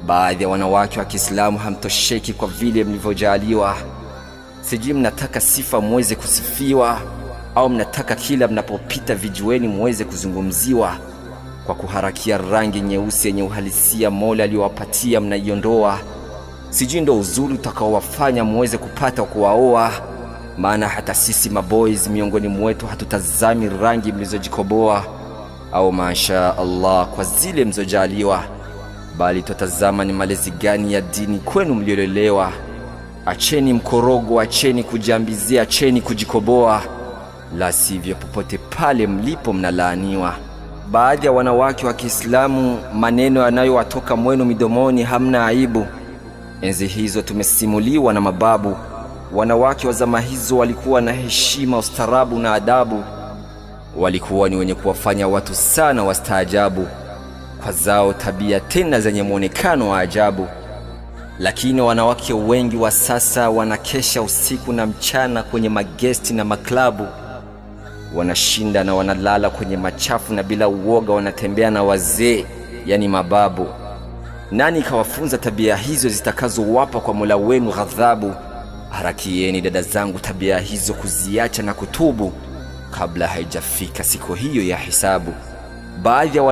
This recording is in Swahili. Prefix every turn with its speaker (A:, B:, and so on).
A: Baadhi ya wanawake wa Kiislamu hamtosheki kwa vile mlivyojaliwa. Sijui mnataka sifa muweze kusifiwa, au mnataka kila mnapopita vijiweni muweze kuzungumziwa. Kwa kuharakia rangi nyeusi yenye uhalisia Mola aliyowapatia mnaiondoa. Sijui ndo uzuri utakaowafanya muweze kupata kuwaoa. Maana hata sisi maboys miongoni mwetu hatutazami rangi mlizojikoboa au masha Allah kwa zile mzojaliwa, bali tutazama ni malezi gani ya dini kwenu mliolelewa. Acheni mkorogo, acheni kujiambizia, acheni kujikoboa, la sivyo popote pale mlipo mnalaaniwa. Baadhi ya wanawake wa Kiislamu maneno yanayowatoka mwenu midomoni hamna aibu. Enzi hizo tumesimuliwa na mababu, wanawake wa zama hizo walikuwa na heshima, ustaarabu na adabu. Walikuwa ni wenye kuwafanya watu sana wastaajabu kwa zao tabia tena zenye muonekano wa ajabu. Lakini wanawake wengi wa sasa wanakesha usiku na mchana kwenye magesti na maklabu. Wanashinda na wanalala kwenye machafu na bila uoga wanatembea na wazee, yani mababu. Nani kawafunza tabia hizo zitakazowapa kwa Mola wenu ghadhabu? Harakieni dada zangu tabia hizo kuziacha na kutubu kabla haijafika siku hiyo ya hisabu. Baadhi ya